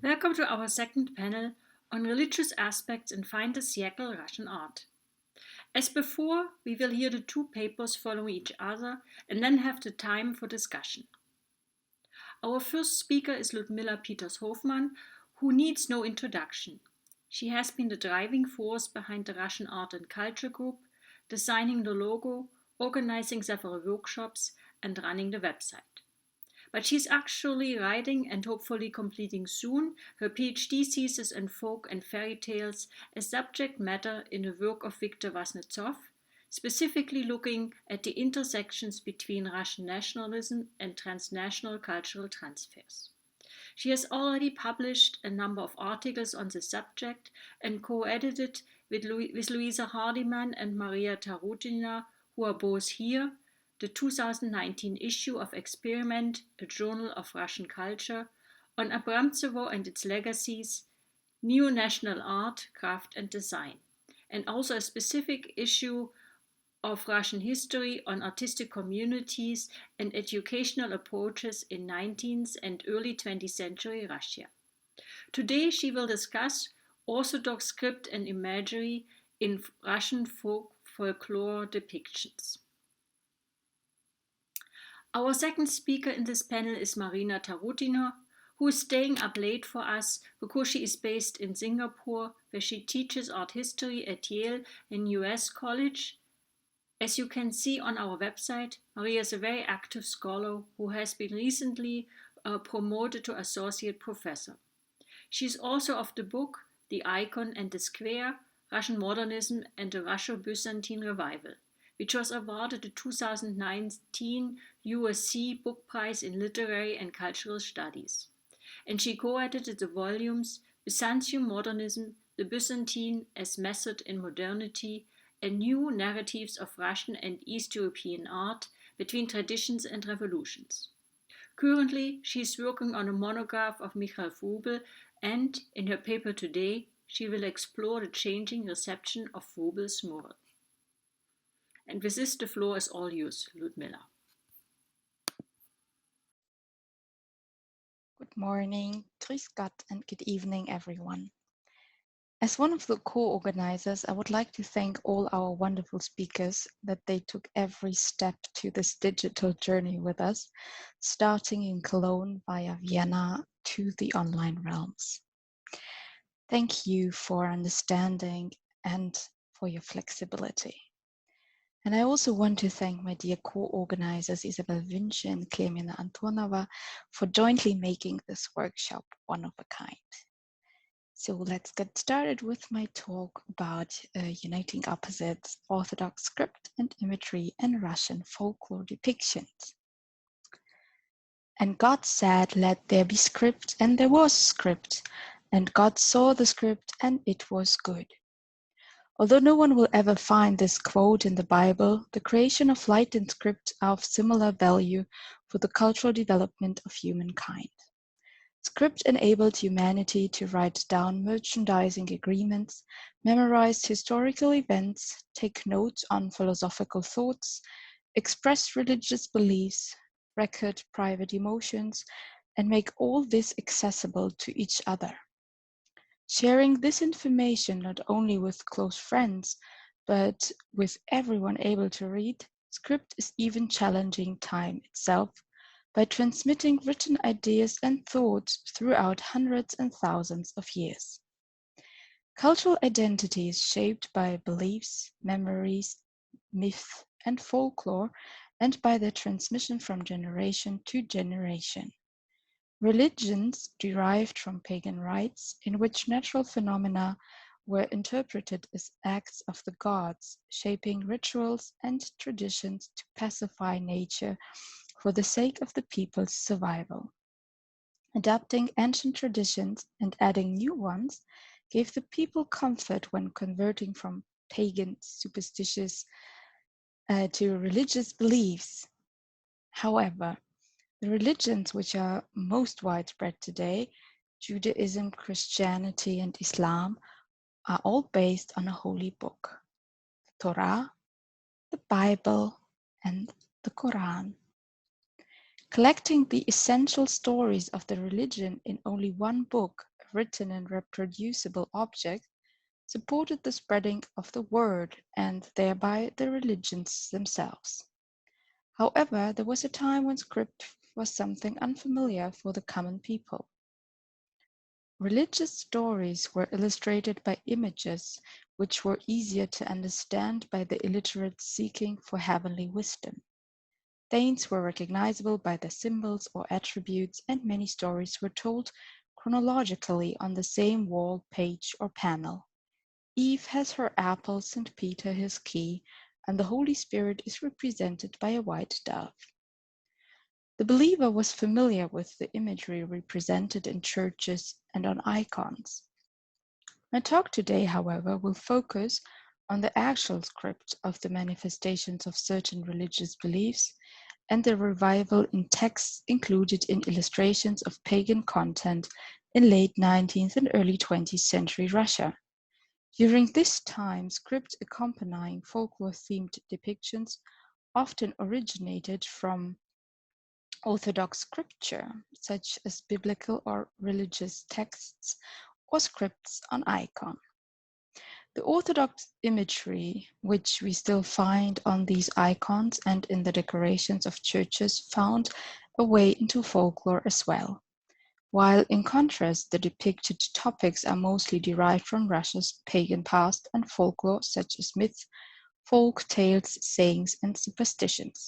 Welcome to our second panel on religious aspects in fin de siècle Russian art. As before, we will hear the two papers following each other and then have the time for discussion. Our first speaker is Ludmila Piters-Hofmann, who needs no introduction. She has been the driving force behind the Russian Art and Culture Group, designing the logo, organizing several workshops, and running the website. But she's actually writing and hopefully completing soon her PhD thesis in folk and fairy tales as subject matter in a work of Viktor Vasnetsov, specifically looking at the intersections between Russian nationalism and transnational cultural transfers. She has already published a number of articles on the subject and co-edited with Louisa Hardiman and Maria Tarutino, who are both here, the 2019 issue of Experiment, a journal of Russian culture, on Abramtsevo and its legacies, neo-national art, craft and design, and also a specific issue of Russian history on artistic communities and educational approaches in 19th and early 20th century Russia. Today she will discuss Orthodox script and imagery in Russian folklore depictions. Our second speaker in this panel is Marina Tarutino, who is staying up late for us because she is based in Singapore, where she teaches art history at Yale-NUS College. As you can see on our website, Maria is a very active scholar who has been recently promoted to associate professor. She is also of the book The Icon and the Square, Russian Modernism and the Russo-Byzantine Revival, which was awarded the 2019 USC Book Prize in Literary and Cultural Studies. And she co-edited the volumes Byzantium Modernism, the Byzantine as Method in Modernity, and New Narratives of Russian and East European Art Between Traditions and Revolutions. Currently, she is working on a monograph of Michael Vogel, and in her paper today, she will explore the changing reception of Vogel's mural. And with this, the floor is all yours, Ludmila. Good morning, grüß Gott, and good evening, everyone. As one of the co-organizers, I would like to thank all our wonderful speakers that they took every step to this digital journey with us, starting in Cologne via Vienna to the online realms. Thank you for understanding and for your flexibility. And I also want to thank my dear co-organizers Isabel Wünsche and Klemena Antonova for jointly making this workshop one of a kind. So let's get started with my talk about uniting opposites, Orthodox script and imagery, and Russian folklore depictions. And God said, "Let there be script," and there was script. And God saw the script, and it was good. Although no one will ever find this quote in the Bible, the creation of light and script are of similar value for the cultural development of humankind. Script enabled humanity to write down merchandising agreements, memorize historical events, take notes on philosophical thoughts, express religious beliefs, record private emotions, and make all this accessible to each other. Sharing this information not only with close friends, but with everyone able to read, script is even challenging time itself by transmitting written ideas and thoughts throughout hundreds and thousands of years. Cultural identity is shaped by beliefs, memories, myth, and folklore, and by their transmission from generation to generation. Religions derived from pagan rites, in which natural phenomena were interpreted as acts of the gods, shaping rituals and traditions to pacify nature for the sake of the people's survival. Adapting ancient traditions and adding new ones gave the people comfort when converting from pagan superstitious to religious beliefs. However, the religions which are most widespread today, Judaism, Christianity, and Islam, are all based on a holy book, the Torah, the Bible, and the Quran. Collecting the essential stories of the religion in only one book written and reproducible object, supported the spreading of the word and thereby the religions themselves. However, there was a time when script was something unfamiliar for the common people. Religious stories were illustrated by images which were easier to understand by the illiterate seeking for heavenly wisdom. Saints were recognizable by their symbols or attributes, and many stories were told chronologically on the same wall, page, or panel. Eve has her apple, St. Peter his key, and the Holy Spirit is represented by a white dove. The believer was familiar with the imagery represented in churches and on icons. My talk today, however, will focus on the actual script of the manifestations of certain religious beliefs and the revival in texts included in illustrations of pagan content in late 19th and early 20th century Russia. During this time, script accompanying folklore-themed depictions often originated from Orthodox scripture, such as biblical or religious texts or scripts on icon. The Orthodox imagery, which we still find on these icons and in the decorations of churches, found a way into folklore as well, while in contrast, the depicted topics are mostly derived from Russia's pagan past and folklore such as myth, folk tales, sayings, and superstitions.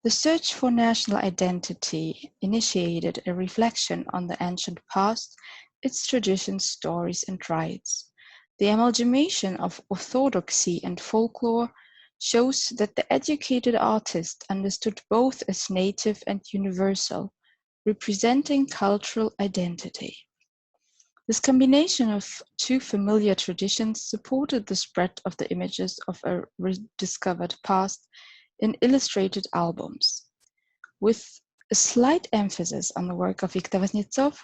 The search for national identity initiated a reflection on the ancient past, its traditions, stories, and rites. The amalgamation of orthodoxy and folklore shows that the educated artist understood both as native and universal, representing cultural identity. This combination of two familiar traditions supported the spread of the images of a rediscovered past in illustrated albums. With a slight emphasis on the work of Viktor Vaznetsov,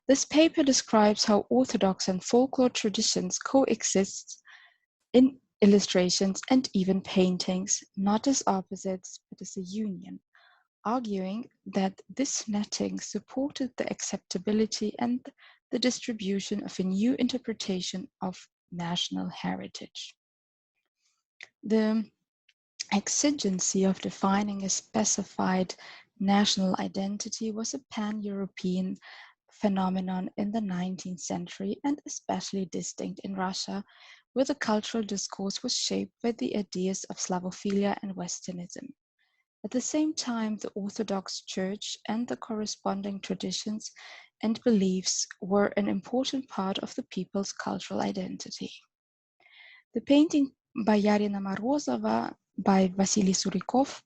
this paper describes how Orthodox and folklore traditions coexist in illustrations and even paintings, not as opposites, but as a union, arguing that this netting supported the acceptability and the distribution of a new interpretation of national heritage. The exigency of defining a specified national identity was a pan-European phenomenon in the 19th century and especially distinct in Russia, where the cultural discourse was shaped by the ideas of Slavophilia and Westernism. At the same time, the Orthodox Church and the corresponding traditions and beliefs were an important part of the people's cultural identity. The painting Boyarina Morozova by Vasily Surikov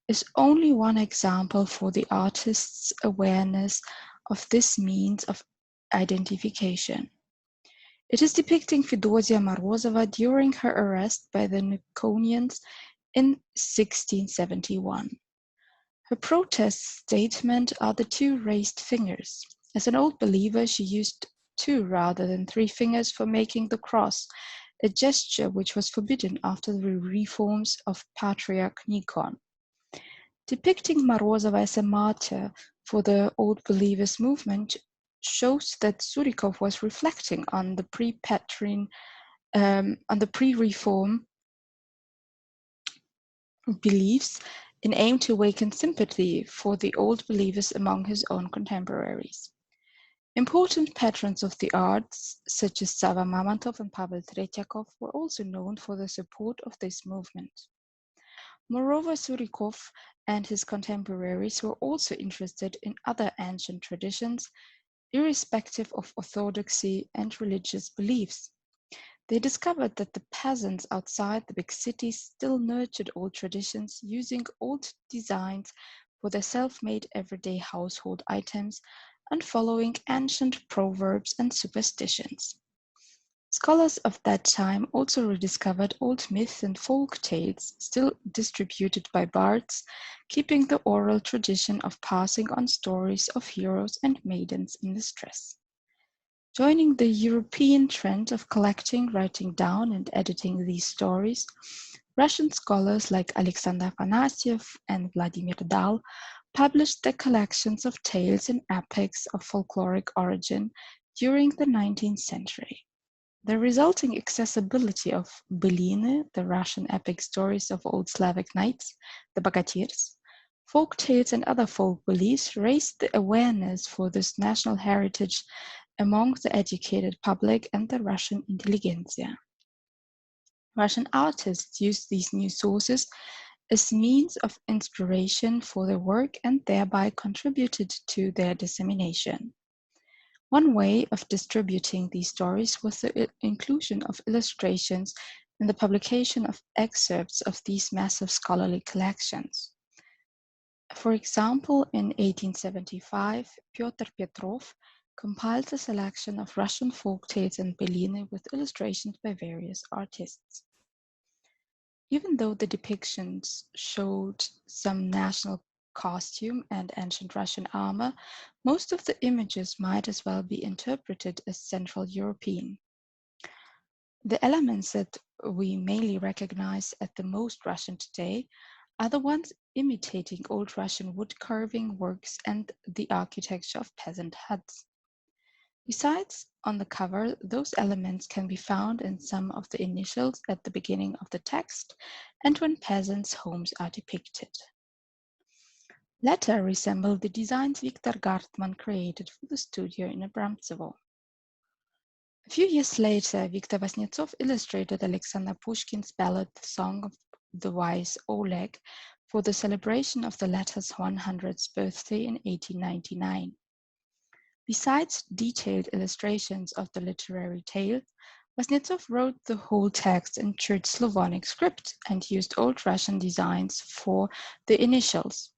is only one example for the artist's awareness of this means of identification. It is depicting Fedosia Morozova during her arrest by the Nikonians in 1671. Her protest statement are the two raised fingers. As an old believer, she used 2 rather than 3 fingers for making the cross, a gesture which was forbidden after the reforms of Patriarch Nikon. Depicting Morozova as a martyr for the Old Believers movement shows that Surikov was reflecting on the pre-reform beliefs in aim to awaken sympathy for the Old Believers among his own contemporaries. Important patrons of the arts, such as Sava Mamantov and Pavel Tretyakov, were also known for the support of this movement. Moreover, Surikov and his contemporaries were also interested in other ancient traditions, irrespective of orthodoxy and religious beliefs. They discovered that the peasants outside the big cities still nurtured old traditions, using old designs for their self-made everyday household items and following ancient proverbs and superstitions. Scholars of that time also rediscovered old myths and folk tales still distributed by bards, keeping the oral tradition of passing on stories of heroes and maidens in distress. Joining the European trend of collecting, writing down, and editing these stories, Russian scholars like Alexander Afanasyev and Vladimir Dal published their collections of tales and epics of folkloric origin during the 19th century. The resulting accessibility of былины, the Russian epic stories of old Slavic knights, the bogatirs, folk tales and other folk beliefs raised the awareness for this national heritage among the educated public and the Russian intelligentsia. Russian artists used these new sources as means of inspiration for their work and thereby contributed to their dissemination. One way of distributing these stories was the inclusion of illustrations in the publication of excerpts of these massive scholarly collections. For example, in 1875, Pyotr Petrov compiled a selection of Russian folk tales and былины with illustrations by various artists. Even though the depictions showed some national costume and ancient Russian armor, most of the images might as well be interpreted as Central European. The elements that we mainly recognize as the most Russian today are the ones imitating old Russian wood carving works and the architecture of peasant huts. Besides, on the cover, those elements can be found in some of the initials at the beginning of the text and when peasants' homes are depicted. Latter resemble the designs Viktor Gartman created for the studio in Abramtsevo. A few years later, Viktor Vasnetsov illustrated Alexander Pushkin's ballad The Song of the Wise Oleg for the celebration of the latter's 100th birthday in 1899. Besides detailed illustrations of the literary tale, Vasnetsov wrote the whole text in Church Slavonic script and used Old Russian designs for the initials.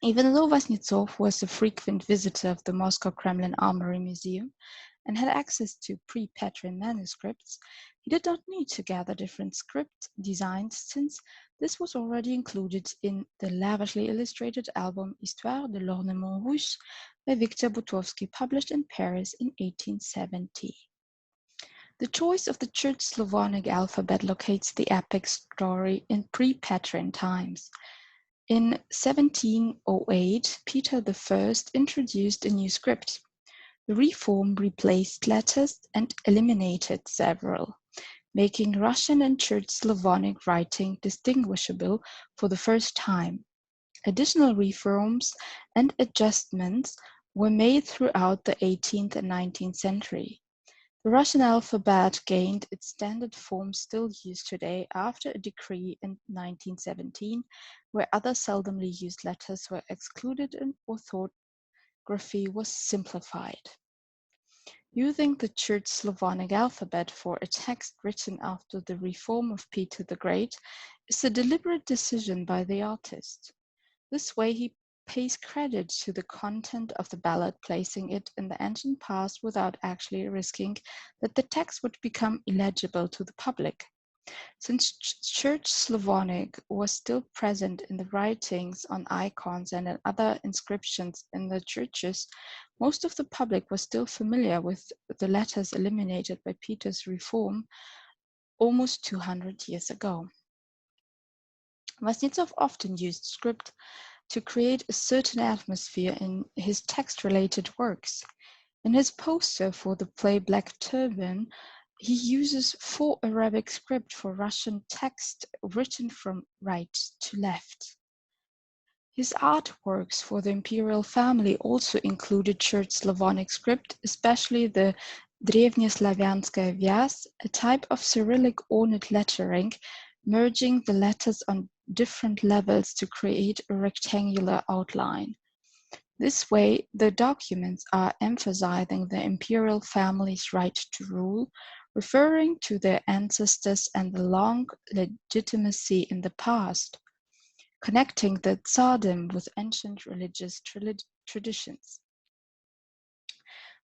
Even though Vasnetsov was a frequent visitor of the Moscow Kremlin Armory Museum and had access to pre-Petrine manuscripts, he did not need to gather different script designs since this was already included in the lavishly illustrated album Histoire de l'Ornement Rouge by Victor Butovsky, published in Paris in 1870. The choice of the Church Slavonic alphabet locates the epic story in pre-Petrine times. In 1708, Peter I introduced a new script. The reform replaced letters and eliminated several, making Russian and Church Slavonic writing distinguishable for the first time. Additional reforms and adjustments were made throughout the 18th and 19th century. The Russian alphabet gained its standard form still used today after a decree in 1917, where other seldomly used letters were excluded and orthography was simplified. Using the Church Slavonic alphabet for a text written after the reform of Peter the Great is a deliberate decision by the artist. This way he pays credit to the content of the ballad, placing it in the ancient past without actually risking that the text would become illegible to the public. Since Church Slavonic was still present in the writings on icons and in other inscriptions in the churches, most of the public was still familiar with the letters eliminated by Peter's reform almost 200 years ago. Vasnetsov often used script to create a certain atmosphere in his text-related works. In his poster for the play Black Turban, he uses 4 Arabic script for Russian text written from right to left. His artworks for the imperial family also included Church Slavonic script, especially the Древнеславянская вязь, a type of Cyrillic ornate lettering, merging the letters on different levels to create a rectangular outline. This way, the documents are emphasizing the imperial family's right to rule, referring to their ancestors and the long legitimacy in the past, connecting the Tsardom with ancient religious traditions.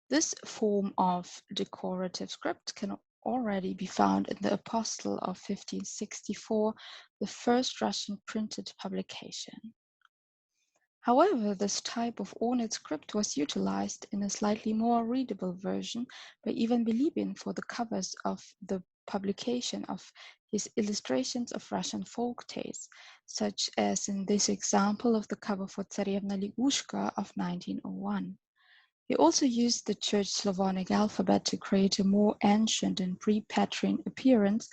This form of decorative script can already be found in the Apostle of 1564, the first Russian printed publication. However, this type of ornate script was utilized in a slightly more readable version by Ivan Bilibin for the covers of the publication of his illustrations of Russian folk tales, such as in this example of the cover for Tsarevna Ligushka of 1901. He also used the Church Slavonic alphabet to create a more ancient and pre-Petrine appearance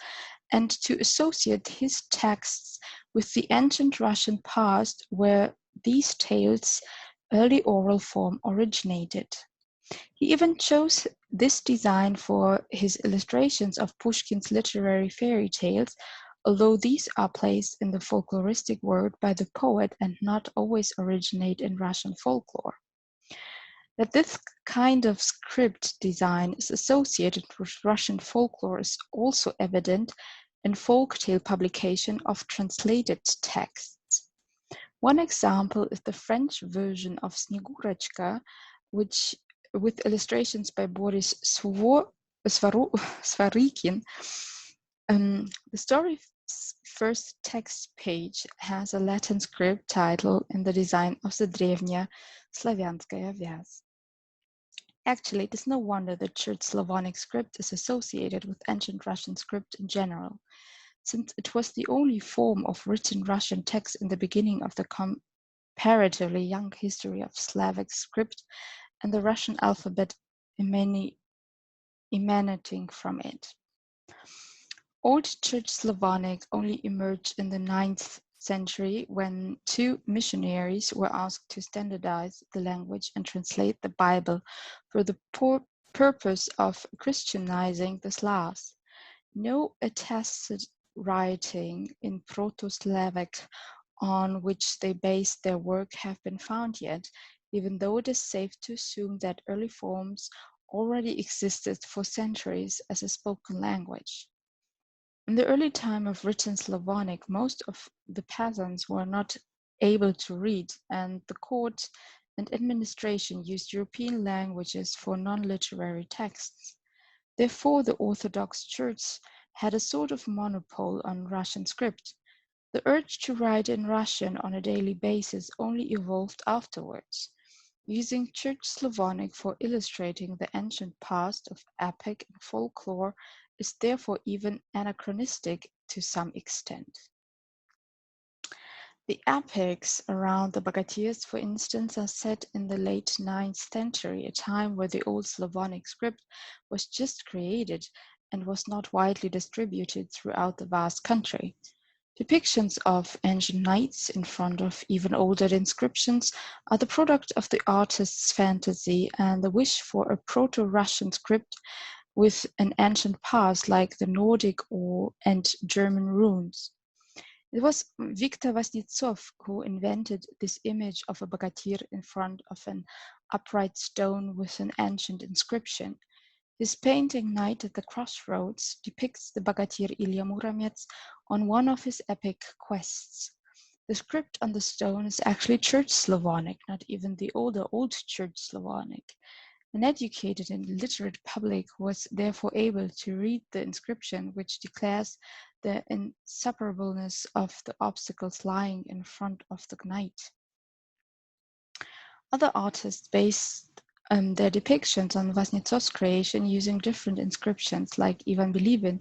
and to associate his texts with the ancient Russian past where these tales' early oral form originated. He even chose this design for his illustrations of Pushkin's literary fairy tales, although these are placed in the folkloristic world by the poet and not always originate in Russian folklore. That this kind of script design is associated with Russian folklore is also evident in folktale publication of translated texts. One example is the French version of Snegurочка, which with illustrations by Boris Svarikin. The story's first text page has a Latin script title in the design of the Древняя Славянская вязь. Actually, it is no wonder that Church Slavonic script is associated with ancient Russian script in general, since it was the only form of written Russian text in the beginning of the comparatively young history of Slavic script and the Russian alphabet emanating from it. Old Church Slavonic only emerged in the 9th century when two missionaries were asked to standardize the language and translate the Bible for the purpose of Christianizing the Slavs. No attested writing in Proto-Slavic on which they based their work have been found yet, even though it is safe to assume that early forms already existed for centuries as a spoken language. In the early time of written Slavonic, most of the peasants were not able to read, and the court and administration used European languages for non-literary texts. Therefore, the Orthodox Church had a sort of monopole on Russian script. The urge to write in Russian on a daily basis only evolved afterwards, using Church Slavonic for illustrating the ancient past of epic and folklore is therefore even anachronistic to some extent. The epics around the Bogatirs, for instance, are set in the late 9th century, a time where the old Slavonic script was just created and was not widely distributed throughout the vast country. Depictions of ancient knights in front of even older inscriptions are the product of the artist's fantasy and the wish for a Proto-Russian script with an ancient past like the Nordic and German runes. It was Victor Vasnetsov who invented this image of a bogatyr in front of an upright stone with an ancient inscription. His painting Night at the Crossroads depicts the bogatyr Ilya Muromets on one of his epic quests. The script on the stone is actually Church Slavonic, not even the older Old Church Slavonic. An educated and literate public was therefore able to read the inscription, which declares the insuperableness of the obstacles lying in front of the knight. Other artists based their depictions on Vasnetsov's creation using different inscriptions, like Ivan Bilibin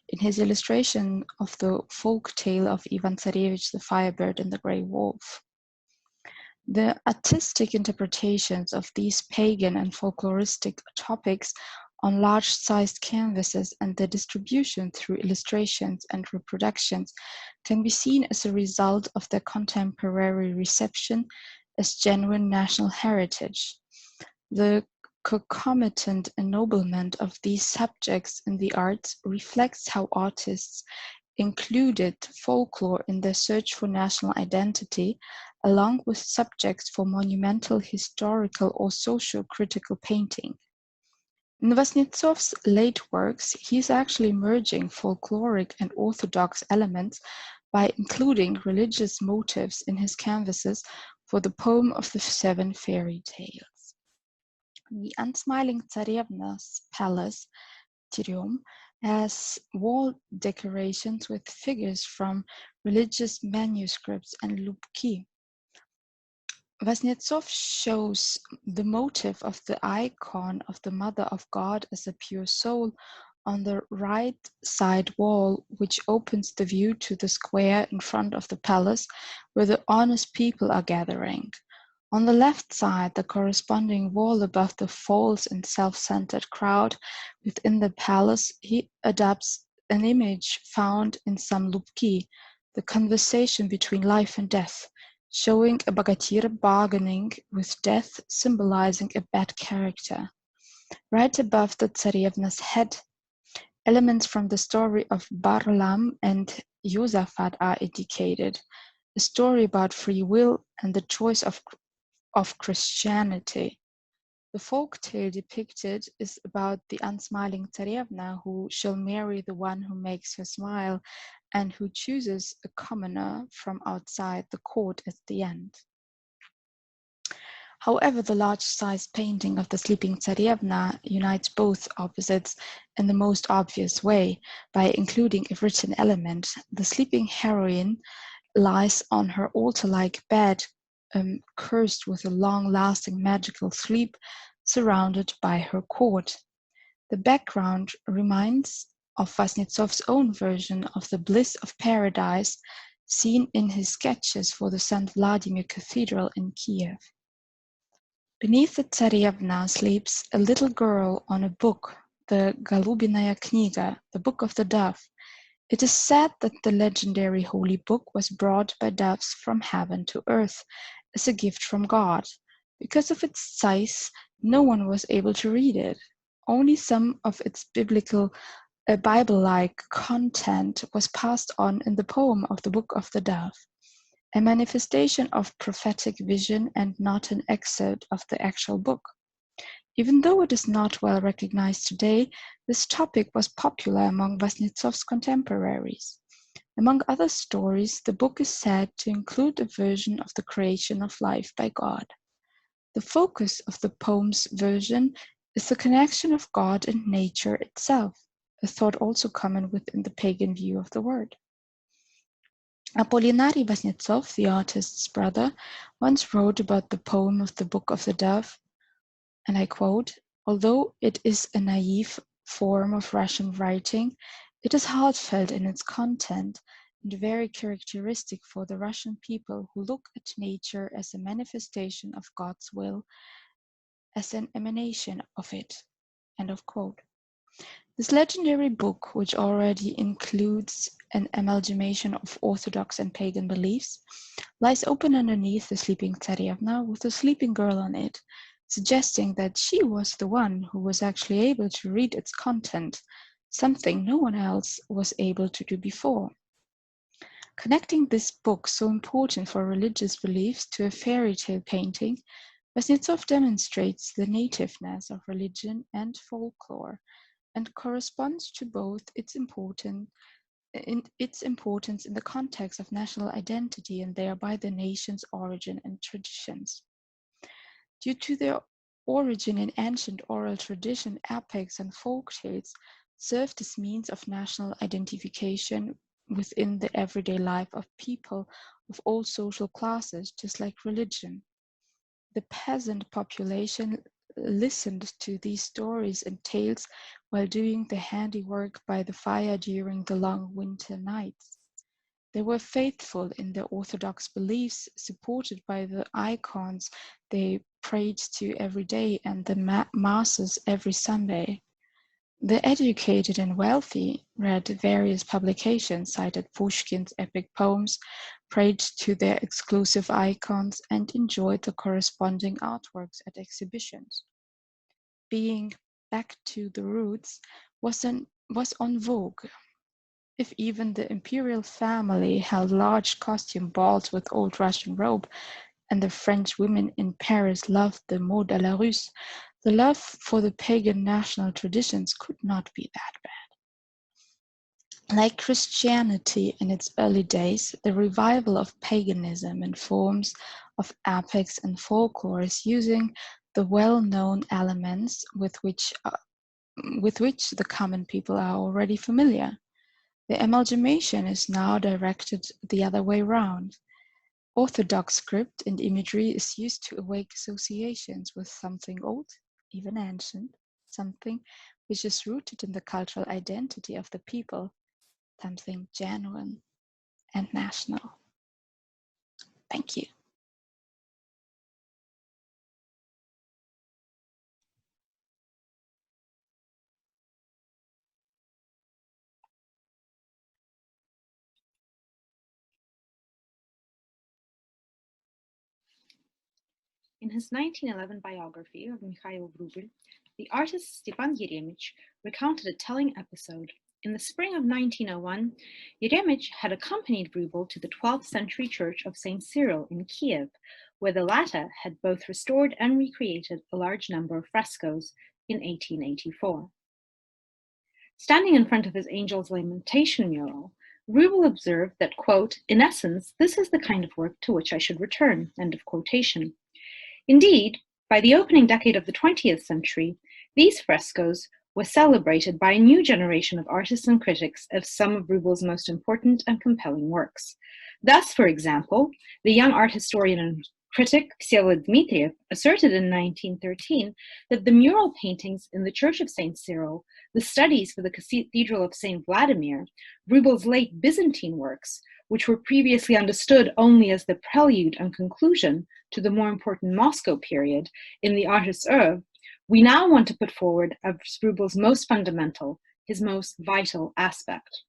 in his illustration of the folk tale of Ivan Tsarevich the Firebird and the Grey Wolf. The artistic interpretations of these pagan and folkloristic topics on large-sized canvases and their distribution through illustrations and reproductions can be seen as a result of their contemporary reception as genuine national heritage. The concomitant ennoblement of these subjects in the arts reflects how artists included folklore in their search for national identity, along with subjects for monumental, historical, or socio-critical painting. In Vasnetsov's late works, he is actually merging folkloric and orthodox elements by including religious motifs in his canvases for the poem of the Seven Fairy Tales. The unsmiling Tsarevna's palace, Tyrium, has wall decorations with figures from religious manuscripts and lubki. Vasnetsov shows the motif of the icon of the Mother of God as a pure soul on the right side wall, which opens the view to the square in front of the palace where the honest people are gathering. On the left side, the corresponding wall above the false and self-centered crowd within the palace, he adapts an image found in some lubki, the conversation between life and death, showing a bogatyr bargaining with death, symbolizing a bad character. Right above the Tsarevna's head, elements from the story of Barlaam and Josaphat are indicated, a story about free will and the choice of Christianity. The folk tale depicted is about the unsmiling Tsarevna who shall marry the one who makes her smile and who chooses a commoner from outside the court at the end. However, the large-sized painting of the sleeping Tsarevna unites both opposites in the most obvious way by including a written element. The sleeping heroine lies on her altar-like bed, cursed with a long-lasting magical sleep, surrounded by her court. The background reminds of Vasnetsov's own version of the bliss of paradise seen in his sketches for the St. Vladimir Cathedral in Kiev. Beneath the Tsarevna sleeps a little girl on a book, the Golubinaya Kniga, the Book of the Dove. It is said that the legendary holy book was brought by doves from heaven to earth as a gift from God. Because of its size, no one was able to read it. Only some of its Bible-like content was passed on in the poem of the Book of the Dove, a manifestation of prophetic vision and not an excerpt of the actual book. Even though it is not well recognized today, this topic was popular among Vasnetsov's contemporaries. Among other stories, the book is said to include a version of the creation of life by God. The focus of the poem's version is the connection of God and nature itself, a thought also common within the pagan view of the word. Apolinary Vasnetsov, the artist's brother, once wrote about the poem of the Book of the Dove, and I quote, "Although it is a naive form of Russian writing, it is heartfelt in its content and very characteristic for the Russian people who look at nature as a manifestation of God's will, as an emanation of it." End of quote. This legendary book, which already includes an amalgamation of Orthodox and pagan beliefs, lies open underneath the sleeping Tsarevna with a sleeping girl on it, suggesting that she was the one who was actually able to read its content, something no one else was able to do before. Connecting this book, so important for religious beliefs, to a fairy tale painting, Vasnetsov demonstrates the nativeness of religion and folklore, and corresponds to both its importance in the context of national identity and thereby the nation's origin and traditions. Due to their origin in ancient oral tradition, epics and folk tales served as means of national identification within the everyday life of people of all social classes, just like religion. The peasant population listened to these stories and tales while doing the handiwork by the fire during the long winter nights. They were faithful in their orthodox beliefs, supported by the icons they prayed to every day and the masses every Sunday. The educated and wealthy read various publications, cited Pushkin's epic poems, prayed to their exclusive icons, and enjoyed the corresponding artworks at exhibitions. Being back to the roots was on vogue. If even the imperial family held large costume balls with old Russian robe, and the French women in Paris loved the mode à la Russe, the love for the pagan national traditions could not be that bad. Like Christianity in its early days, the revival of paganism in forms of epics and folklore is using the well-known elements with which the common people are already familiar. The amalgamation is now directed the other way round. Orthodox script and imagery is used to awake associations with something old, even ancient, something which is rooted in the cultural identity of the people, something genuine and national. Thank you. In his 1911 biography of Mikhail Vrubil, the artist Stepan Yeremich recounted a telling episode. In the spring of 1901, Yeremich had accompanied Vrubil to the 12th century church of St. Cyril in Kiev, where the latter had both restored and recreated a large number of frescoes in 1884. Standing in front of his Angel's Lamentation mural, Vrubil observed that, quote, "In essence, this is the kind of work to which I should return," end of quotation. Indeed, by the opening decade of the 20th century, these frescoes were celebrated by a new generation of artists and critics as some of Vrubil's most important and compelling works. Thus, for example, the young art historian and critic Vsevolod Dmitriev asserted in 1913 that the mural paintings in the Church of St. Cyril, the studies for the Cathedral of St. Vladimir, Vrubil's late Byzantine works, which were previously understood only as the prelude and conclusion to the more important Moscow period in the artist's oeuvre, we now want to put forward as Vrubil's most fundamental, his most vital aspect.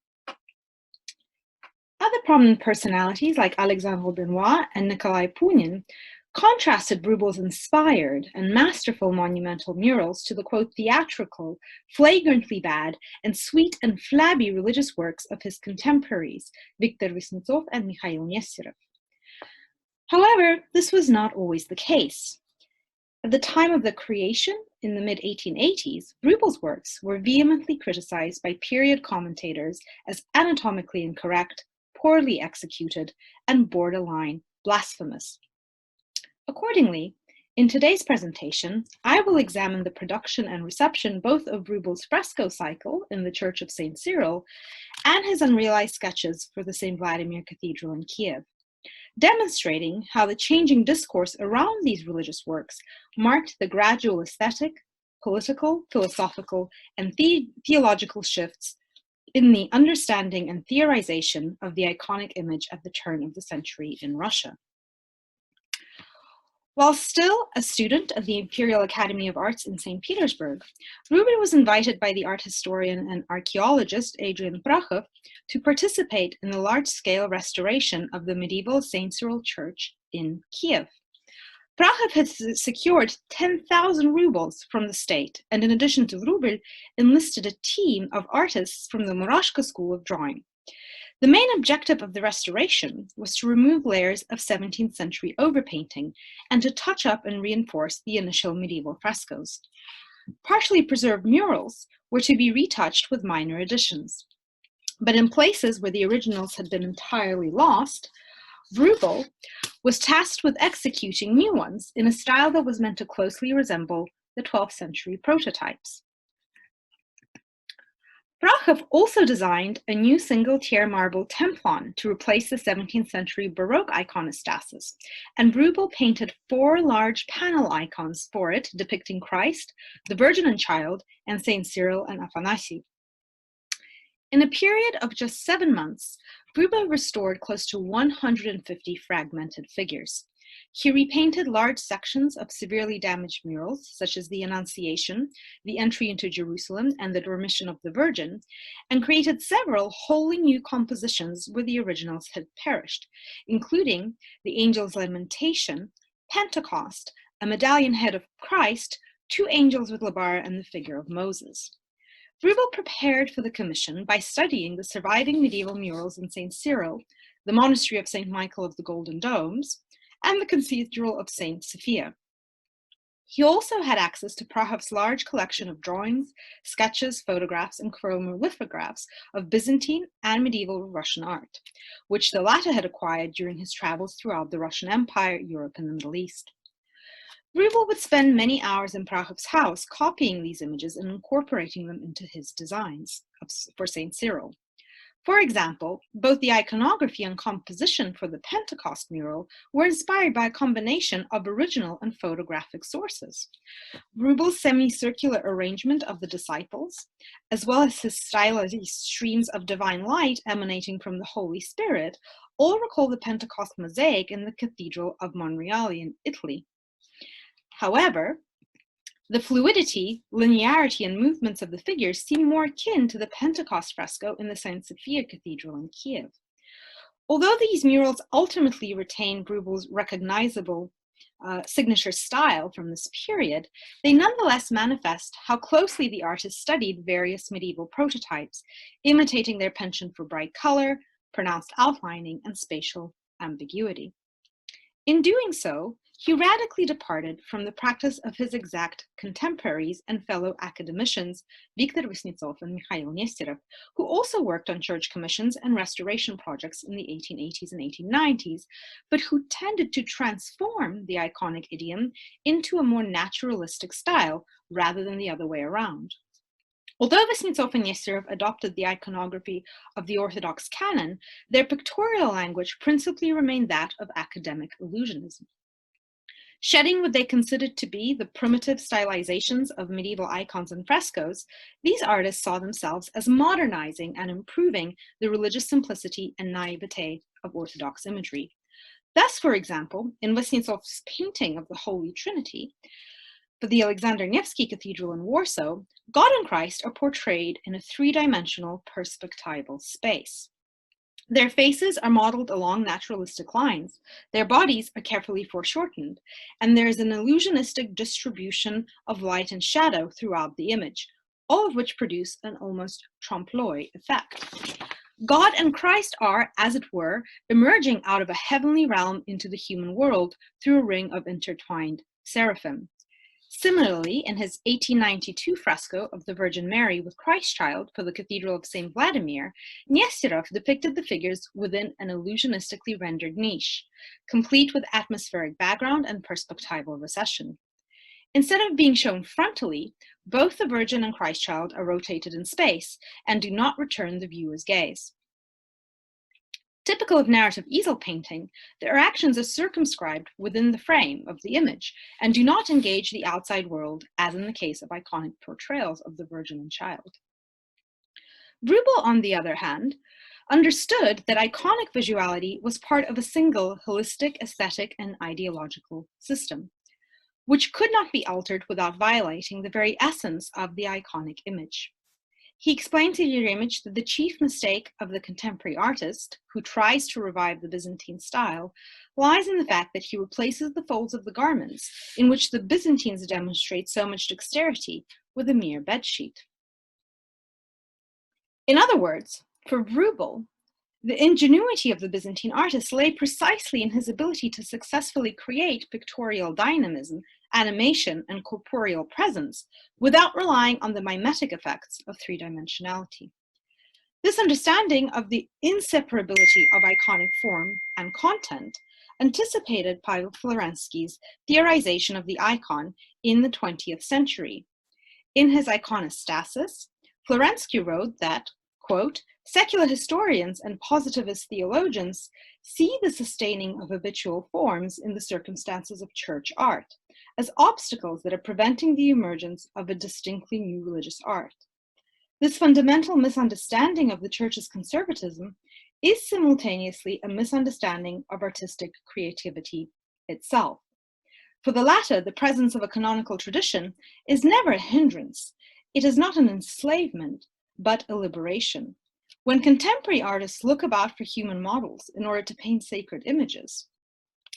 Other prominent personalities like Alexandre Benoit and Nikolai Punin contrasted Vrubil's inspired and masterful monumental murals to the, quote, "theatrical, flagrantly bad, and sweet and flabby religious works of his contemporaries, Viktor Vysnetsov and Mikhail Nesterov." However, this was not always the case. At the time of the creation, in the mid-1880s, Vrubil's works were vehemently criticized by period commentators as anatomically incorrect, poorly executed, and borderline blasphemous. Accordingly, in today's presentation, I will examine the production and reception both of Vrubil's fresco cycle in the Church of St. Cyril and his unrealized sketches for the St. Vladimir Cathedral in Kiev, demonstrating how the changing discourse around these religious works marked the gradual aesthetic, political, philosophical, and theological shifts in the understanding and theorization of the iconic image at the turn of the century in Russia. While still a student of the Imperial Academy of Arts in St. Petersburg, Vrubil was invited by the art historian and archaeologist Adrian Prachov to participate in the large-scale restoration of the medieval St. Cyril Church in Kiev. Prachov had secured 10,000 rubles from the state, and in addition to Vrubil, enlisted a team of artists from the Murashka School of Drawing. The main objective of the restoration was to remove layers of 17th century overpainting and to touch up and reinforce the initial medieval frescoes. Partially preserved murals were to be retouched with minor additions. But in places where the originals had been entirely lost, Vrubil was tasked with executing new ones in a style that was meant to closely resemble the 12th century prototypes. Prachov also designed a new single-tier marble templon to replace the 17th century Baroque iconostasis, and Vrubil painted 4 large panel icons for it depicting Christ, the Virgin and Child, and Saint Cyril and Afanasy. In a period of just 7 months, Vrubil restored close to 150 fragmented figures. He repainted large sections of severely damaged murals, such as the Annunciation, the Entry into Jerusalem, and the Dormition of the Virgin, and created several wholly new compositions where the originals had perished, including the Angel's Lamentation, Pentecost, a medallion head of Christ, 2 angels with labar, and the figure of Moses. Vrubil prepared for the commission by studying the surviving medieval murals in St. Cyril, the monastery of St. Michael of the Golden Domes, and the Cathedral of St. Sophia. He also had access to Prachov's large collection of drawings, sketches, photographs, and chromolithographs of Byzantine and medieval Russian art, which the latter had acquired during his travels throughout the Russian Empire, Europe, and the Middle East. Vrubil would spend many hours in Prachov's house copying these images and incorporating them into his designs for St. Cyril. For example, both the iconography and composition for the Pentecost mural were inspired by a combination of original and photographic sources. Vrubil's semicircular arrangement of the disciples, as well as his stylized streams of divine light emanating from the Holy Spirit, all recall the Pentecost mosaic in the Cathedral of Monreale in Italy. However, the fluidity, linearity, and movements of the figures seem more akin to the Pentecost fresco in the St. Sophia Cathedral in Kiev. Although these murals ultimately retain Vrubil's recognizable signature style from this period, they nonetheless manifest how closely the artist studied various medieval prototypes, imitating their penchant for bright color, pronounced outlining, and spatial ambiguity. In doing so, he radically departed from the practice of his exact contemporaries and fellow academicians, Viktor Vysnitsov and Mikhail Nesterov, who also worked on church commissions and restoration projects in the 1880s and 1890s, but who tended to transform the iconic idiom into a more naturalistic style rather than the other way around. Although Vysnitsov and Nesterov adopted the iconography of the Orthodox canon, their pictorial language principally remained that of academic illusionism. Shedding what they considered to be the primitive stylizations of medieval icons and frescoes, these artists saw themselves as modernizing and improving the religious simplicity and naivete of Orthodox imagery. Thus, for example, in Vysnitsov's painting of the Holy Trinity, for the Alexander Nevsky Cathedral in Warsaw, God and Christ are portrayed in a three-dimensional perspectival space. Their faces are modeled along naturalistic lines, their bodies are carefully foreshortened, and there is an illusionistic distribution of light and shadow throughout the image, all of which produce an almost trompe-l'oeil effect. God and Christ are, as it were, emerging out of a heavenly realm into the human world through a ring of intertwined seraphim. Similarly, in his 1892 fresco of the Virgin Mary with Christ Child for the Cathedral of St. Vladimir, Nesterov depicted the figures within an illusionistically rendered niche, complete with atmospheric background and perspectival recession. Instead of being shown frontally, both the Virgin and Christ Child are rotated in space and do not return the viewer's gaze. Typical of narrative easel painting, their actions are circumscribed within the frame of the image and do not engage the outside world, as in the case of iconic portrayals of the Virgin and Child. Brubel, on the other hand, understood that iconic visuality was part of a single holistic aesthetic and ideological system, which could not be altered without violating the very essence of the iconic image. He explained to Yeremich that the chief mistake of the contemporary artist, who tries to revive the Byzantine style, lies in the fact that he replaces the folds of the garments, in which the Byzantines demonstrate so much dexterity, with a mere bedsheet. In other words, for Brubel, the ingenuity of the Byzantine artist lay precisely in his ability to successfully create pictorial dynamism, animation, and corporeal presence without relying on the mimetic effects of three-dimensionality. This understanding of the inseparability of iconic form and content anticipated Pavel Florensky's theorization of the icon in the 20th century. In his Iconostasis, Florensky wrote that, quote, secular historians and positivist theologians see the sustaining of habitual forms in the circumstances of church art as obstacles that are preventing the emergence of a distinctly new religious art. This fundamental misunderstanding of the church's conservatism is simultaneously a misunderstanding of artistic creativity itself. For the latter, the presence of a canonical tradition is never a hindrance. It is not an enslavement, but a liberation. When contemporary artists look about for human models in order to paint sacred images,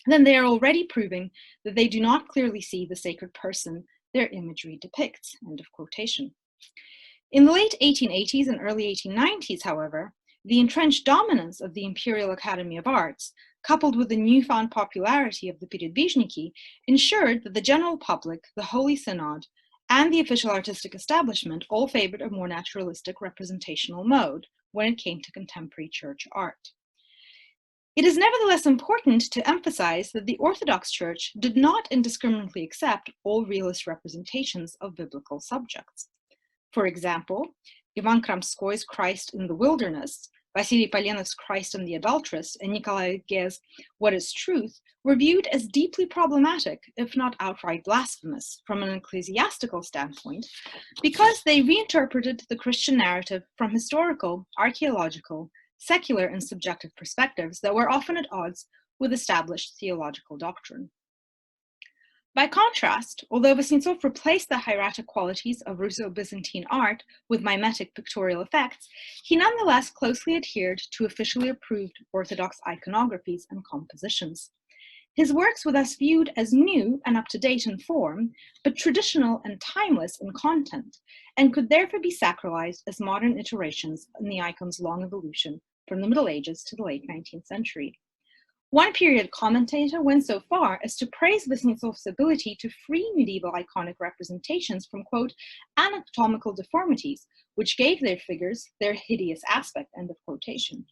then they are already proving that they do not clearly see the sacred person their imagery depicts, end of quotation. In the late 1880s and early 1890s, however, the entrenched dominance of the Imperial Academy of Arts, coupled with the newfound popularity of the Передвижники, ensured that the general public, the Holy Synod, and the official artistic establishment all favored a more naturalistic representational mode when it came to contemporary church art. It is nevertheless important to emphasize that the Orthodox Church did not indiscriminately accept all realist representations of biblical subjects. For example, Ivan Kramskoy's Christ in the Wilderness, Vasily Polenov's Christ and the Adulteress, and Nikolai Ge's What is Truth were viewed as deeply problematic, if not outright blasphemous, from an ecclesiastical standpoint, because they reinterpreted the Christian narrative from historical, archaeological, secular, and subjective perspectives that were often at odds with established theological doctrine. By contrast, although Vysnitsov replaced the hieratic qualities of Russo-Byzantine art with mimetic pictorial effects, he nonetheless closely adhered to officially approved Orthodox iconographies and compositions. His works were thus viewed as new and up-to-date in form, but traditional and timeless in content, and could therefore be sacralized as modern iterations in the icon's long evolution from the Middle Ages to the late 19th century. One period commentator went so far as to praise Kuznetsov's ability to free medieval iconic representations from, quote, anatomical deformities, which gave their figures their hideous aspect, end of quotation.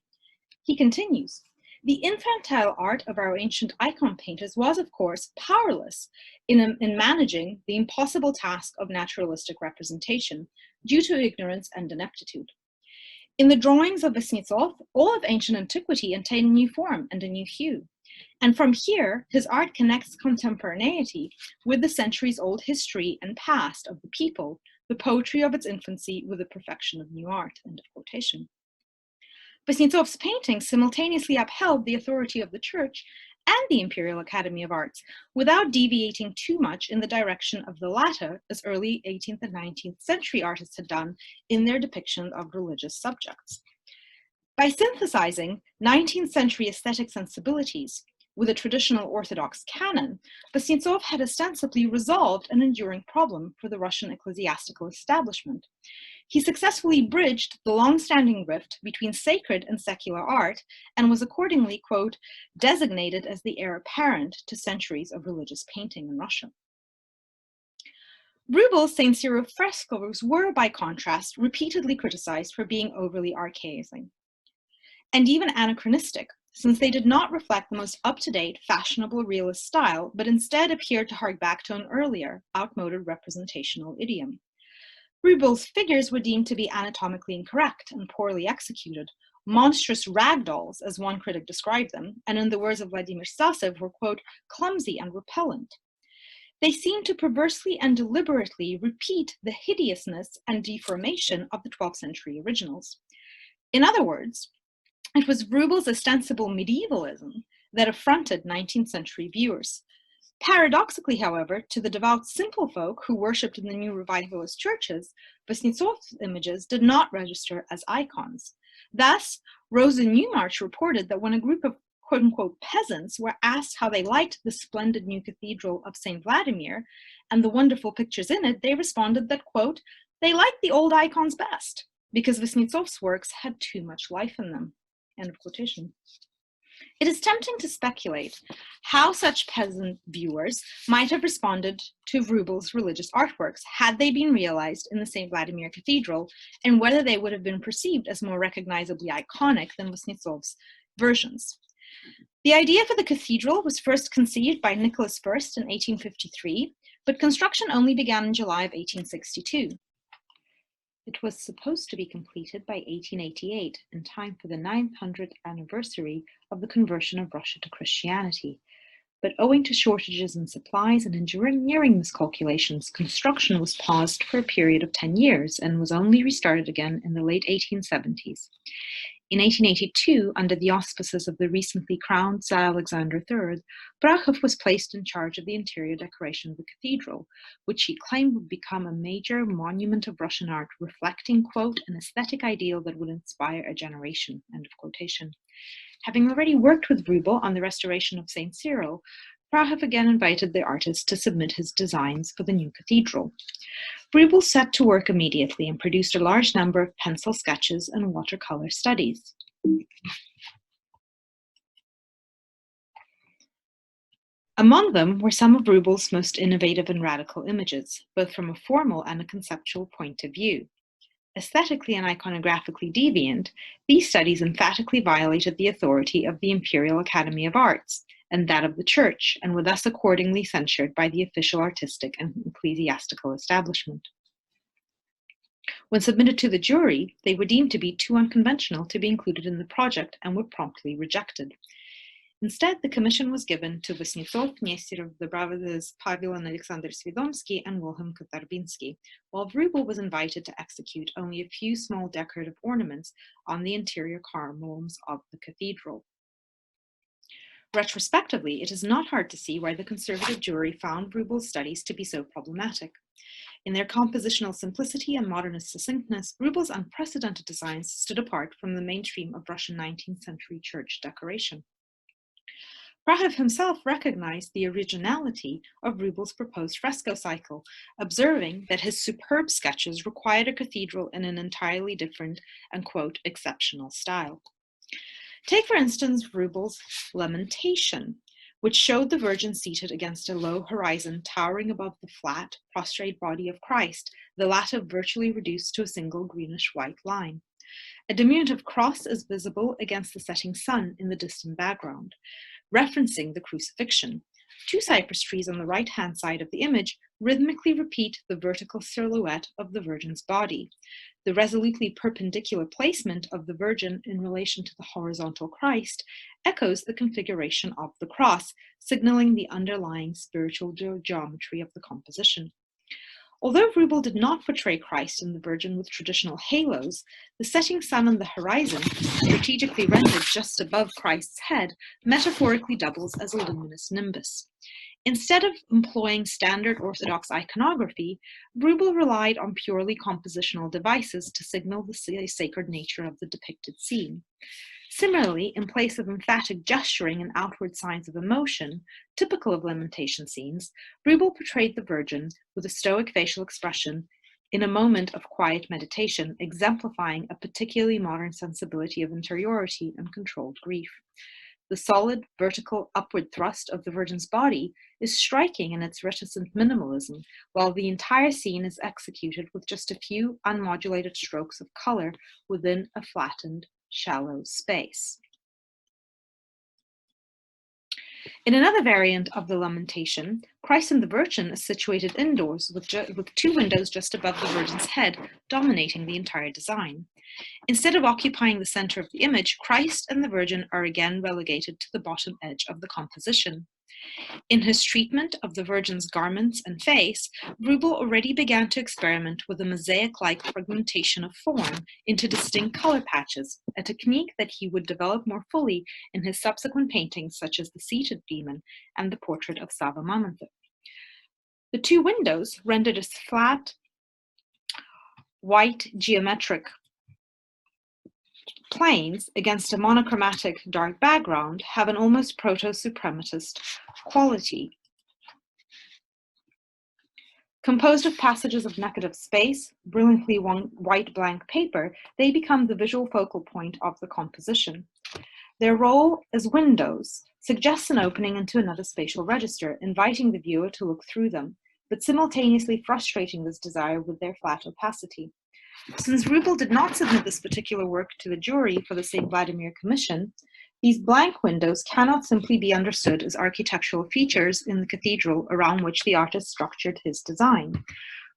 He continues, the infantile art of our ancient icon painters was, of course, powerless in managing the impossible task of naturalistic representation due to ignorance and ineptitude. In the drawings of Kuznetsov, all of ancient antiquity attained a new form and a new hue. And from here, his art connects contemporaneity with the centuries-old history and past of the people, the poetry of its infancy with the perfection of new art, end of quotation. Kuznetsov's paintings simultaneously upheld the authority of the Church and the Imperial Academy of Arts without deviating too much in the direction of the latter, as early 18th and 19th century artists had done in their depiction of religious subjects. By synthesizing 19th century aesthetic sensibilities with a traditional Orthodox canon, Kuznetsov had ostensibly resolved an enduring problem for the Russian ecclesiastical establishment. He successfully bridged the long-standing rift between sacred and secular art and was accordingly, quote, designated as the heir apparent to centuries of religious painting in Russia. Rubel's St. Cyril frescoes were, by contrast, repeatedly criticized for being overly archaizing and even anachronistic, since they did not reflect the most up-to-date, fashionable realist style, but instead appeared to hark back to an earlier, outmoded representational idiom. Rubel's figures were deemed to be anatomically incorrect and poorly executed, monstrous ragdolls, as one critic described them, and in the words of Vladimir were, quote, clumsy and repellent. They seemed to perversely and deliberately repeat the hideousness and deformation of the 12th century originals. In other words, it was Rubel's ostensible medievalism that affronted 19th century viewers. Paradoxically, however, to the devout simple folk who worshipped in the new revivalist churches, Kuznetsov's images did not register as icons. Thus, Rosa Newmarch reported that when a group of quote-unquote peasants were asked how they liked the splendid new cathedral of St. Vladimir and the wonderful pictures in it, they responded that, quote, they liked the old icons best because Kuznetsov's works had too much life in them, end of quotation. It is tempting to speculate how such peasant viewers might have responded to Rubel's religious artworks had they been realized in the St. Vladimir Cathedral, and whether they would have been perceived as more recognizably iconic than Kuznetsov's versions. The idea for the cathedral was first conceived by Nicholas I in 1853, but construction only began in July of 1862. It was supposed to be completed by 1888, in time for the 900th anniversary of the conversion of Russia to Christianity. But owing to shortages in supplies and engineering miscalculations, construction was paused for a period of 10 years and was only restarted again in the late 1870s. In 1882, under the auspices of the recently crowned Tsar Alexander III, Brakhov was placed in charge of the interior decoration of the cathedral, which he claimed would become a major monument of Russian art, reflecting, quote, an aesthetic ideal that would inspire a generation, end of quotation. Having already worked with Rubel on the restoration of St. Cyril, Brakhov again invited the artist to submit his designs for the new cathedral. Rubel set to work immediately and produced a large number of pencil sketches and watercolor studies. Among them were some of Rubel's most innovative and radical images, both from a formal and a conceptual point of view. Aesthetically and iconographically deviant, these studies emphatically violated the authority of the Imperial Academy of Arts and that of the Church, and were thus accordingly censured by the official artistic and ecclesiastical establishment. When submitted to the jury, they were deemed to be too unconventional to be included in the project and were promptly rejected. Instead, the commission was given to Kuznetsov, Nesterov, the brothers Pavel and Alexander Svidomsky, and Wilhelm Kotarbinsky, while Rubel was invited to execute only a few small decorative ornaments on the interior columns of the cathedral. Retrospectively, it is not hard to see why the conservative jury found Rubel's studies to be so problematic. In their compositional simplicity and modernist succinctness, Rubel's unprecedented designs stood apart from the mainstream of Russian 19th century church decoration. Prahav himself recognized the originality of Rubel's proposed fresco cycle, observing that his superb sketches required a cathedral in an entirely different and, quote, exceptional style. Take, for instance, Rubel's Lamentation, which showed the Virgin seated against a low horizon towering above the flat, prostrate body of Christ, the latter virtually reduced to a single greenish-white line. A diminutive cross is visible against the setting sun in the distant background, referencing the crucifixion. Two cypress trees on the right-hand side of the image rhythmically repeat the vertical silhouette of the Virgin's body. The resolutely perpendicular placement of the Virgin in relation to the horizontal Christ echoes the configuration of the cross, signaling the underlying spiritual geometry of the composition. Although Rubel did not portray Christ and the Virgin with traditional halos, the setting sun on the horizon, strategically rendered just above Christ's head, metaphorically doubles as a luminous nimbus. Instead of employing standard Orthodox iconography, Rubel relied on purely compositional devices to signal the sacred nature of the depicted scene. Similarly, in place of emphatic gesturing and outward signs of emotion, typical of lamentation scenes, Rubel portrayed the Virgin with a stoic facial expression in a moment of quiet meditation, exemplifying a particularly modern sensibility of interiority and controlled grief. The solid, vertical, upward thrust of the Virgin's body is striking in its reticent minimalism, while the entire scene is executed with just a few unmodulated strokes of color within a flattened, shallow space. In another variant of the Lamentation, Christ and the Virgin is situated indoors with two windows just above the Virgin's head, dominating the entire design. Instead of occupying the center of the image, Christ and the Virgin are again relegated to the bottom edge of the composition. In his treatment of the Virgin's garments and face, Rubel already began to experiment with a mosaic-like fragmentation of form into distinct color patches, a technique that he would develop more fully in his subsequent paintings such as The Seated Demon and the portrait of Sava Mamonthev. The two windows, rendered as flat, white geometric planes against a monochromatic dark background, have an almost proto-suprematist quality. Composed of passages of negative space, brilliantly white blank paper, they become the visual focal point of the composition. Their role as windows suggests an opening into another spatial register, inviting the viewer to look through them, but simultaneously frustrating this desire with their flat opacity. Since Rubel did not submit this particular work to the jury for the St. Vladimir Commission, these blank windows cannot simply be understood as architectural features in the cathedral around which the artist structured his design.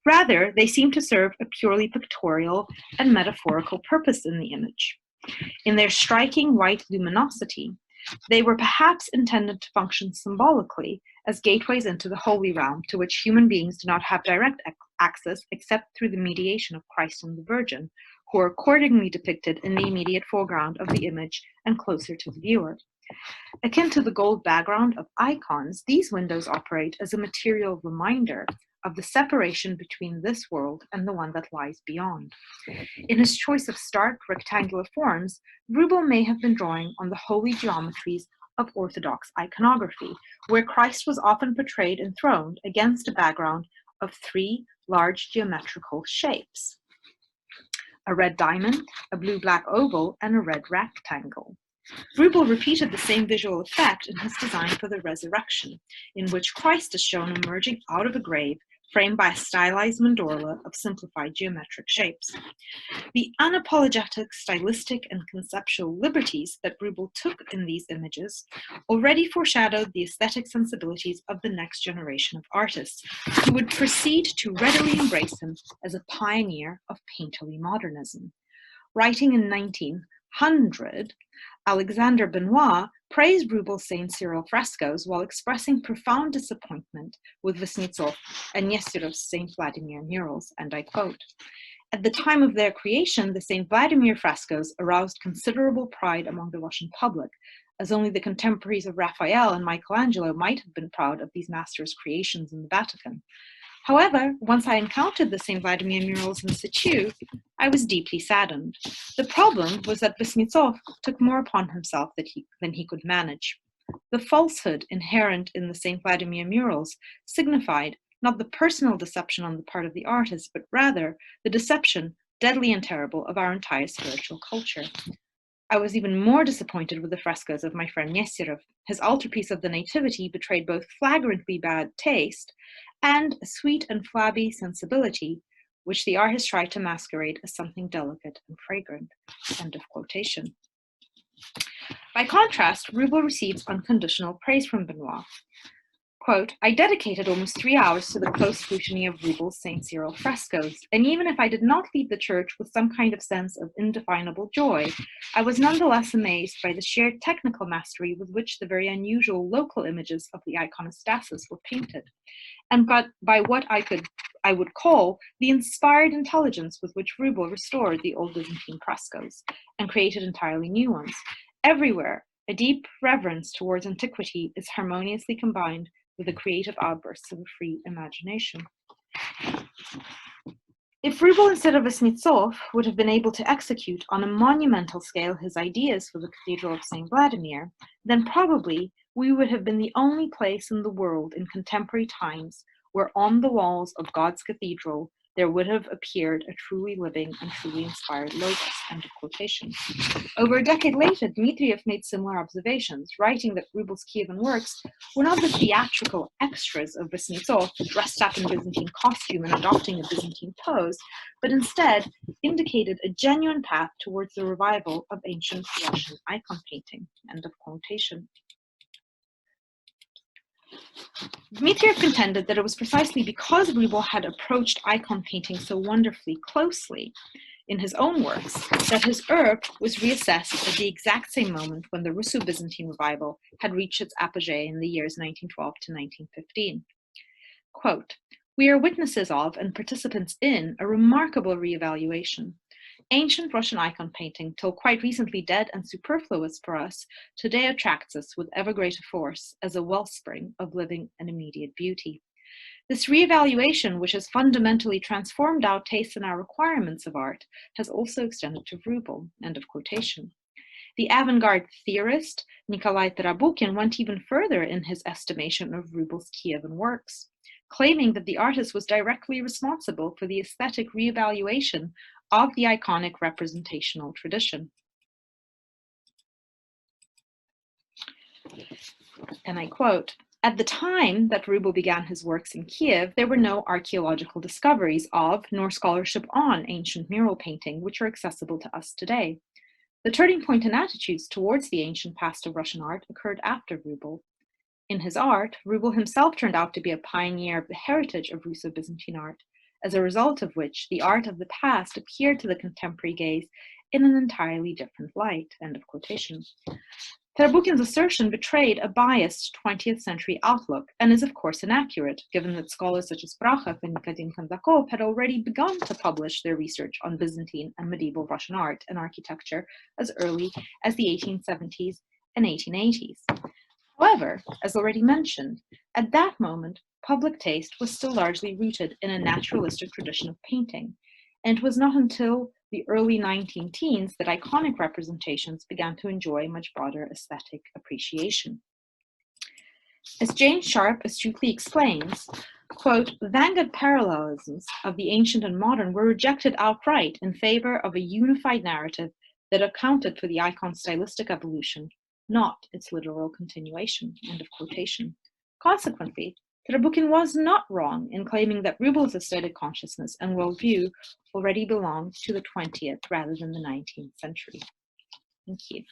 Rather, they seem to serve a purely pictorial and metaphorical purpose in the image. In their striking white luminosity, they were perhaps intended to function symbolically as gateways into the holy realm to which human beings do not have direct access except through the mediation of Christ and the Virgin, who are accordingly depicted in the immediate foreground of the image and closer to the viewer. Akin to the gold background of icons, these windows operate as a material reminder of the separation between this world and the one that lies beyond. In his choice of stark rectangular forms, Rubel may have been drawing on the holy geometries of Orthodox iconography, where Christ was often portrayed enthroned against a background of three large geometrical shapes: a red diamond, a blue-black oval, and a red rectangle. Rubel repeated the same visual effect in his design for the Resurrection, in which Christ is shown emerging out of a grave, framed by a stylized mandorla of simplified geometric shapes. The unapologetic stylistic and conceptual liberties that Rubel took in these images already foreshadowed the aesthetic sensibilities of the next generation of artists, who would proceed to readily embrace him as a pioneer of painterly modernism. Writing in 1900, Alexander Benoit praised Rubel's Saint Cyril frescoes while expressing profound disappointment with Kuznetsov and Nestorov's Saint Vladimir murals, and I quote, "At the time of their creation, the Saint Vladimir frescoes aroused considerable pride among the Russian public, as only the contemporaries of Raphael and Michelangelo might have been proud of these masters' creations in the Vatican. However, once I encountered the St. Vladimir murals in situ, I was deeply saddened. The problem was that Kuznetsov took more upon himself than he could manage. The falsehood inherent in the St. Vladimir murals signified not the personal deception on the part of the artist, but rather the deception, deadly and terrible, of our entire spiritual culture. I was even more disappointed with the frescoes of my friend Nesterov. His altarpiece of the Nativity betrayed both flagrantly bad taste and a sweet and flabby sensibility, which the artist tried to masquerade as something delicate and fragrant. End of quotation. By contrast, Rubel receives unconditional praise from Benoit. Quote, I dedicated almost 3 hours to the close scrutiny of Rubel's St. Cyril frescoes, and even if I did not leave the church with some kind of sense of indefinable joy, I was nonetheless amazed by the sheer technical mastery with which the very unusual local images of the iconostasis were painted, and by what I would call the inspired intelligence with which Rubel restored the old Byzantine frescoes and created entirely new ones. Everywhere, a deep reverence towards antiquity is harmoniously combined with the creative outbursts of a free imagination. If Rubel, instead of Vaznitsov, would have been able to execute on a monumental scale his ideas for the Cathedral of St. Vladimir, then probably we would have been the only place in the world in contemporary times where on the walls of God's cathedral there would have appeared a truly living and truly inspired logos. End of quotation. Over a decade later, Dmitriev made similar observations, writing that Rubel's Kievan works were not the theatrical extras of Vaznitsov, dressed up in Byzantine costume and adopting a Byzantine pose, but instead indicated a genuine path towards the revival of ancient Russian icon painting. End of quotation. Dmitriev contended that it was precisely because Rubel had approached icon painting so wonderfully closely in his own works that his oeuvre was reassessed at the exact same moment when the Russo-Byzantine revival had reached its apogee in the years 1912 to 1915. Quote, we are witnesses of and participants in a remarkable reevaluation. Ancient Russian icon painting, till quite recently dead and superfluous for us, today attracts us with ever greater force as a wellspring of living and immediate beauty. This reevaluation, which has fundamentally transformed our tastes and our requirements of art, has also extended to Rubel. End of quotation. The avant-garde theorist Nikolai Taroutina went even further in his estimation of Rubel's Kievan works, claiming that the artist was directly responsible for the aesthetic reevaluation of the iconic representational tradition. And I quote, at the time that Rubel began his works in Kiev, there were no archaeological discoveries of, nor scholarship on, ancient mural painting, which are accessible to us today. The turning point in attitudes towards the ancient past of Russian art occurred after Rubel. In his art, Rubel himself turned out to be a pioneer of the heritage of Russo-Byzantine art, as a result of which the art of the past appeared to the contemporary gaze in an entirely different light. End of quotation. Taroutin's assertion betrayed a biased 20th century outlook and is of course inaccurate, given that scholars such as Brakhov and Nikodim Kandakov had already begun to publish their research on Byzantine and medieval Russian art and architecture as early as the 1870s and 1880s. However, as already mentioned, at that moment, public taste was still largely rooted in a naturalistic tradition of painting, and it was not until the early 19-teens that iconic representations began to enjoy much broader aesthetic appreciation. As James Sharp astutely explains, quote, vanguard parallelisms of the ancient and modern were rejected outright in favor of a unified narrative that accounted for the icon's stylistic evolution, not its literal continuation. End of quotation. Consequently, Taroutina was not wrong in claiming that Rubel's aesthetic consciousness and worldview already belonged to the 20th rather than the 19th century. Thank you.